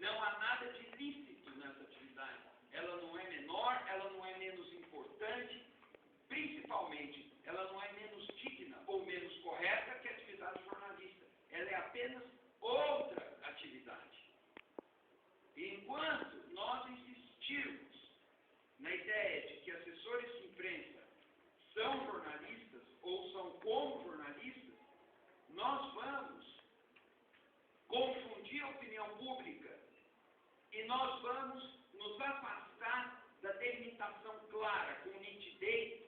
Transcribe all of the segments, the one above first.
Não há nada de ilícito nessa atividade. Ela não é menor, ela não é menos importante, principalmente, ela não é menos digna ou menos correta que a atividade jornalista. Ela é apenas outra atividade. E enquanto nós insistirmos na ideia de que assessores de imprensa são jornalistas ou são como jornalistas, nós vamos confundir a opinião pública e nós vamos nos afastar da delimitação clara, com nitidez,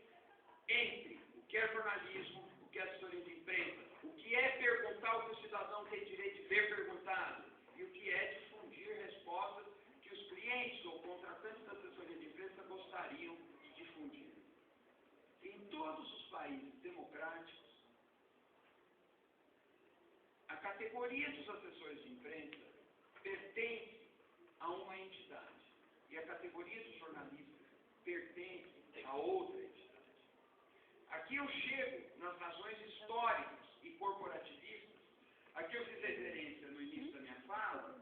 entre o que é jornalismo, o que é assessoria de imprensa, o que é perguntar o que o cidadão tem direito de ver perguntado e o que é difundir respostas que os clientes ou contratantes da assessoria de imprensa gostariam de difundir. Em todos os países democráticos, a categoria dos assessores de imprensa pertence a uma entidade e a categoria dos jornalistas pertence a outra entidade. Aqui eu chego nas razões históricas e corporativistas a que eu fiz referência no início da minha fala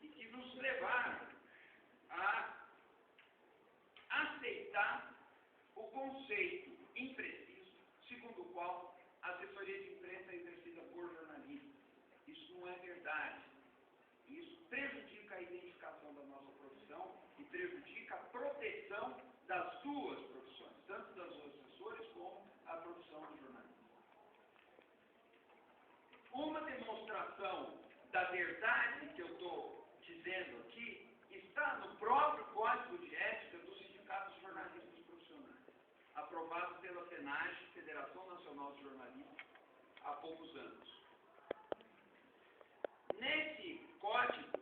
e que nos levaram a aceitar o conceito impreciso segundo o qual a assessoria de imprensa é exercida por jornalistas. Isso não é verdade. Isso prejudica a identificação da nossa profissão e prejudica a proteção das duas profissões, tanto das assessores como a profissão do jornalista. Uma demonstração da verdade que eu estou dizendo aqui está no próprio Código de Ética dos Sindicatos de Jornalistas Profissionais, aprovado pela FENAGE, Federação Nacional de Jornalistas, há poucos anos. Nesse código,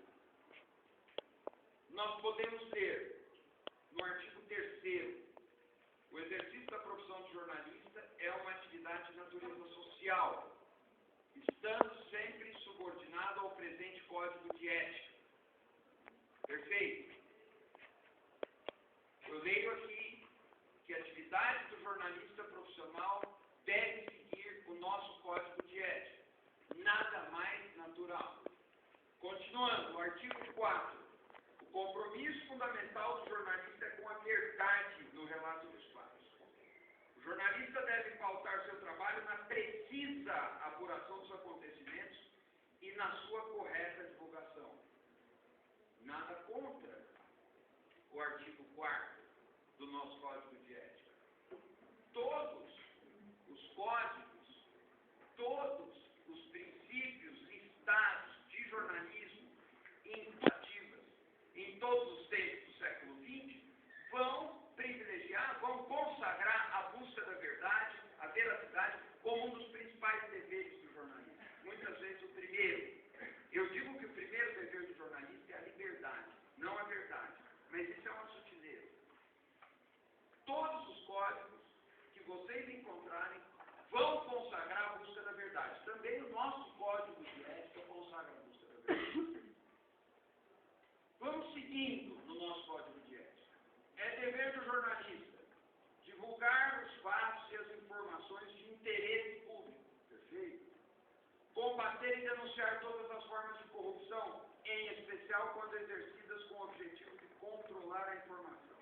nós podemos ler, no artigo 3º, o exercício da profissão de jornalista é uma atividade de natureza social, estando sempre subordinado ao presente Código de Ética. Perfeito? Eu leio aqui que a atividade do jornalista profissional deve seguir o nosso Código de Ética. Nada mais natural. Continuando, o artigo 4. O compromisso fundamental do jornalista é com a verdade no relato dos fatos. O jornalista deve pautar seu trabalho na precisa apuração dos acontecimentos e na sua correta divulgação. Nada contra o artigo 4º do nosso Código de Ética. Todos os códigos, todos os princípios listados de jornalismo iniciativas em todos os tempos do século XX vão privilegiar, vão consagrar a busca da verdade, a veracidade, como um dos principais deveres do jornalismo. Muitas vezes o primeiro. Eu digo que o primeiro dever do jornalista é a liberdade, não a verdade. Mas isso é uma sutileza. Todos os códigos que vocês encontrarem vão consagrar a busca da verdade. Também o nosso Código de Ética consagra a busca da verdade. Vamos seguindo no nosso Código de Ética. É dever do jornalista divulgar os fatos e as informações de interesse público. Perfeito? Combater e denunciar todas as formas de corrupção, em especial quando exercidas com o objetivo de controlar a informação.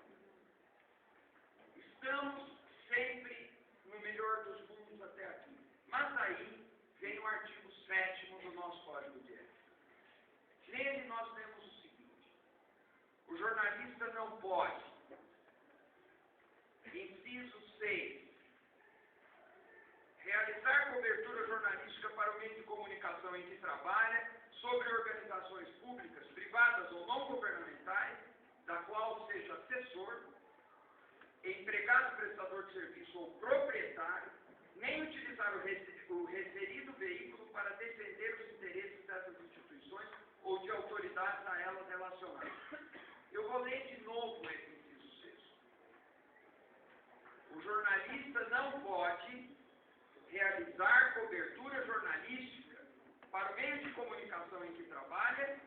Estamos sempre no melhor dos mundos até aqui. Mas aí vem o artigo 7º do nosso Código de Ética. Nele nós temos o seguinte: o jornalista não pode, inciso 6, realizar cobertura jornalística para o meio de comunicação em que trabalha sobre organizações públicas, privadas ou não governamentais, da qual seja assessor, empregado, prestador de serviço ou proprietário, nem utilizar o referido veículo para defender os interesses dessas instituições ou de autoridades a elas relacionadas. Eu vou ler de novo esse inciso 6. O jornalista não pode realizar cobertura jornalística para o meio de comunicação em que trabalha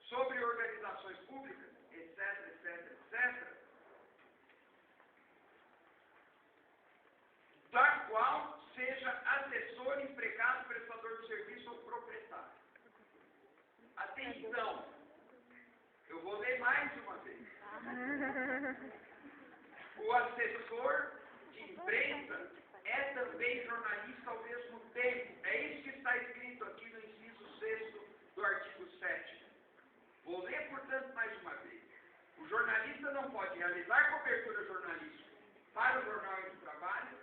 sobre organizações públicas, etc, etc, etc, da qual seja assessor, empregado, prestador de serviço ou proprietário. Atenção! ler mais uma vez. O assessor de imprensa é também jornalista ao mesmo tempo. É isso que está escrito aqui no inciso 6º do artigo 7º. Vou ler, portanto, mais uma vez. O jornalista não pode realizar cobertura jornalística para o jornal em que trabalha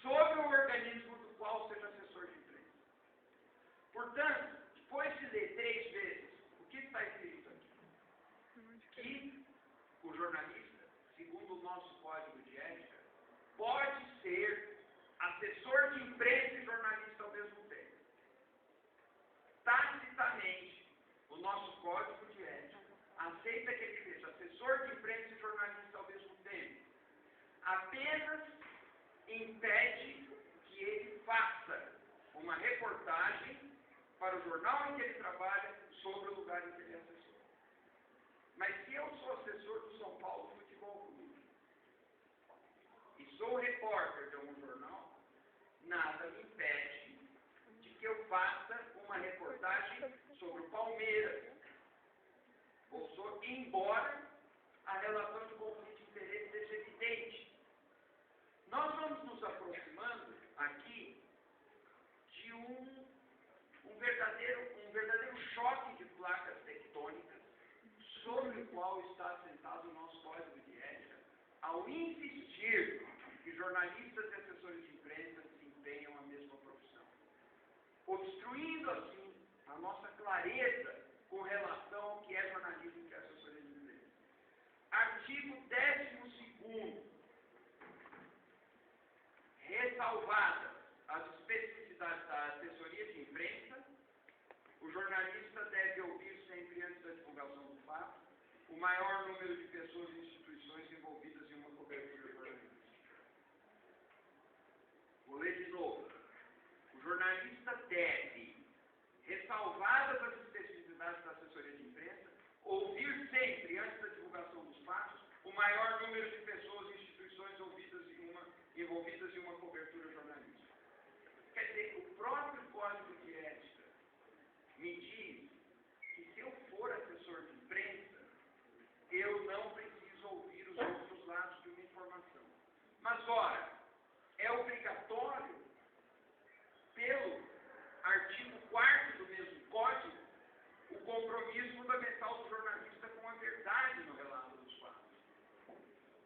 sobre o organismo do qual seja assessor de imprensa. Portanto, depois de ler 3 vezes, o que está escrito aqui? Que o jornalista, segundo o nosso código de ética, pode ser assessor de imprensa e jornalista ao mesmo tempo. Tacitamente, o nosso código de ética aceita que ele seja assessor de imprensa e jornalista ao mesmo tempo. Apenas impede que ele faça uma reportagem para o jornal em que ele trabalha sobre o lugar em que ele é assessor. Mas se eu sou assessor do São Paulo Futebol Clube e sou repórter de algum jornal, nada me impede de que eu faça uma reportagem sobre o Palmeiras, embora a relação de conflito de interesse seja evidente. Nós vamos nos aproximando aqui de um verdadeiro choque de placas tectônicas sobre o qual está assentado o nosso código de ética, ao insistir que jornalistas e assessores de imprensa desempenham a mesma profissão, obstruindo assim a nossa clareza com relação ao que é jornalismo e o que é assessoria de imprensa. Artigo 12º. Ressalvadas as especificidades da assessoria de imprensa, o jornalista deve ouvir sempre antes da divulgação do fato o maior número de pessoas e instituições envolvidas em uma cobertura jornalística. Vou ler de novo. O jornalista deve, ressalvadas as especificidades da assessoria de imprensa, ouvir sempre, antes da divulgação dos fatos, o maior número de pessoas e instituições envolvidas em uma cobertura jornalística. Quer dizer, o próprio Código de Ética me diz que se eu for assessor de imprensa, eu não preciso ouvir os outros lados de uma informação. Mas, ora, é obrigatório, pelo artigo 4º do mesmo Código, o compromisso fundamental do jornalista com a verdade no relato dos fatos.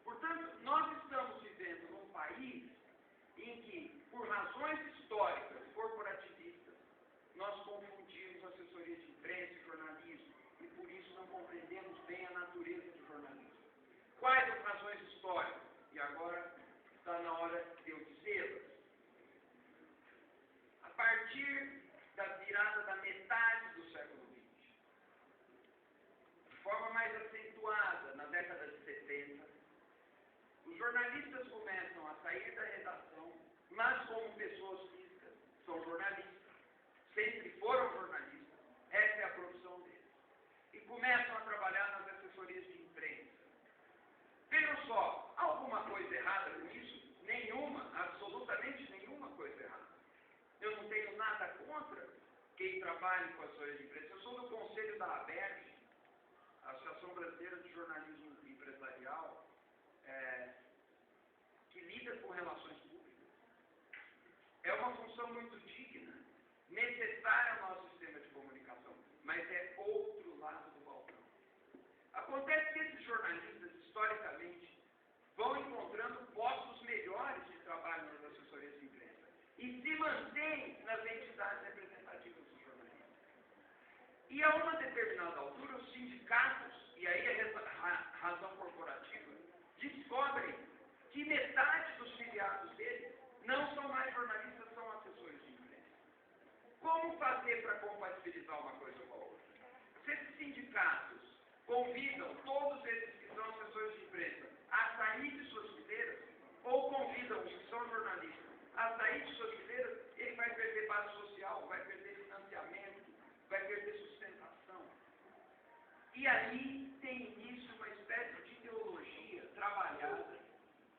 Portanto, nós estamos vivendo num país em que, por razões históricas e corporativistas, nós confundimos assessoria de imprensa e jornalismo e, por isso, não compreendemos bem a natureza do jornalismo. Quais as razões históricas? E agora está na hora de eu dizê-las. A partir da virada da metade do século XX, de forma mais acentuada na década de 70, os jornalistas começam a sair da redação, mas como pessoas físicas, são jornalistas, sempre foram jornalistas, essa é a profissão deles, e começam a trabalhar nas assessorias de imprensa. Vejam só, há alguma coisa errada com isso? Nenhuma, absolutamente nenhuma coisa errada. Eu não tenho nada contra quem trabalha com assessoria de imprensa. Eu sou do conselho da ABERJ, a Associação Brasileira de Jornalismo Empresarial, que lida com relações públicas. É uma função muito digna, necessária ao nosso sistema de comunicação, mas é outro lado do balcão. Acontece que esses jornalistas, historicamente, vão encontrando postos melhores de trabalho nas assessorias de imprensa e se mantêm nas entidades representativas dos jornalistas. E a uma determinada altura, os sindicatos, e aí a razão corporativa, descobrem que metade dos filiados deles não são mais jornalistas, são assessores de imprensa. Como fazer para compatibilizar uma coisa com a outra? Se esses sindicatos convidam todos esses que são assessores de imprensa a sair de suas fileiras, ou convidam os que são jornalistas a sair de suas fileiras, ele vai perder base social, vai perder financiamento, vai perder sustentação. E aí tem início uma espécie de ideologia trabalhada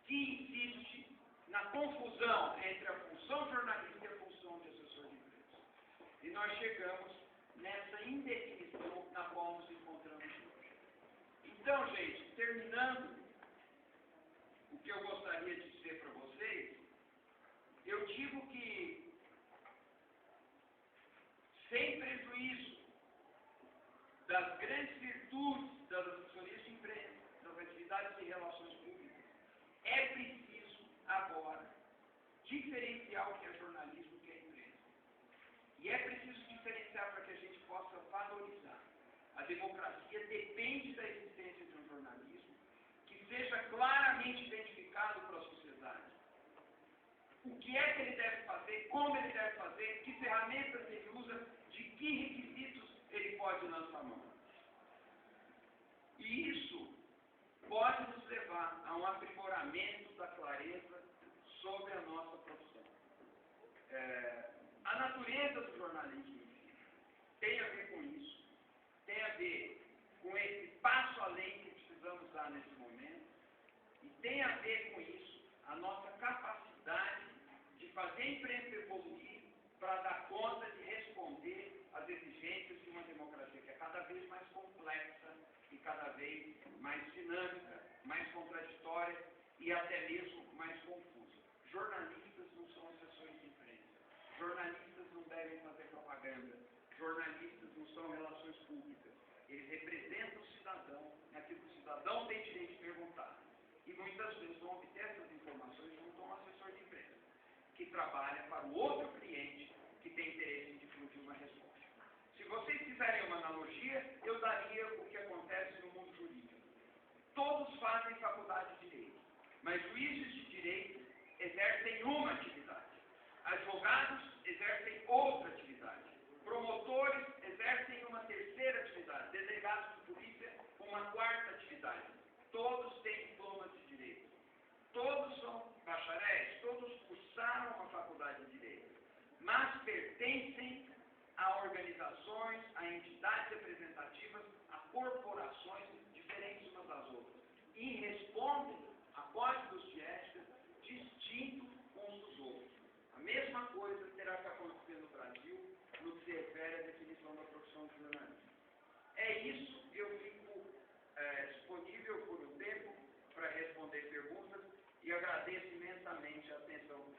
que insiste na confusão entre a função jornalista e a função de assessor de imprensa. E nós chegamos nessa indefinição na qual nos encontramos hoje. Então, gente, terminando o que eu gostaria de dizer para vocês, eu digo que, sem prejuízo das grandes virtudes das assessorias de imprensa, das atividades de relações públicas, é preciso agora diferenciar o que é jornalismo e o que é imprensa. E é preciso diferenciar para que a gente possa valorizar. A democracia depende da existência de um jornalismo que seja claramente identificado para a sociedade. O que é que ele deve fazer, como ele deve fazer, que ferramentas ele usa, de que requisitos ele pode lançar mão. E isso pode nos levar a um aprimoramento da clareza sobre a nossa profissão. A natureza do jornalismo tem a ver com isso, tem a ver com esse passo além que precisamos dar nesse momento, e tem a ver com isso a nossa capacidade de fazer a imprensa evoluir para dar conta de responder às exigências de uma democracia que é cada vez mais complexa e cada vez mais dinâmica, mais contraditória e até mesmo mais confusa. Jornalistas não são assessores de imprensa. Jornalistas não devem fazer propaganda. Jornalistas não são relações públicas. Eles representam o cidadão, naquilo que o cidadão tem direito de perguntar. E muitas vezes vão obter essas informações junto a um assessor de imprensa, que trabalha para o outro cliente que tem interesse em difundir uma resposta. Se vocês fizerem uma analogia, eu daria o que acontece no mundo jurídico. Todos fazem faculdade de direito, mas juízes de direito exercem uma atividade. Advogados exercem outra atividade. Promotores exercem uma terceira atividade. Delegados de polícia, uma quarta atividade. Todos têm diplomas de direito. Todos são bacharéis, todos cursaram uma faculdade de direito, mas pertencem a organizações, a entidades representativas, a corporações diferentes umas das outras. E respondem a códigos de ética distintos uns dos outros. A mesma coisa terá que acontecer no Brasil no que se refere à definição da profissão de jornalista. É isso, eu fico disponível por um tempo para responder perguntas e agradeço imensamente a atenção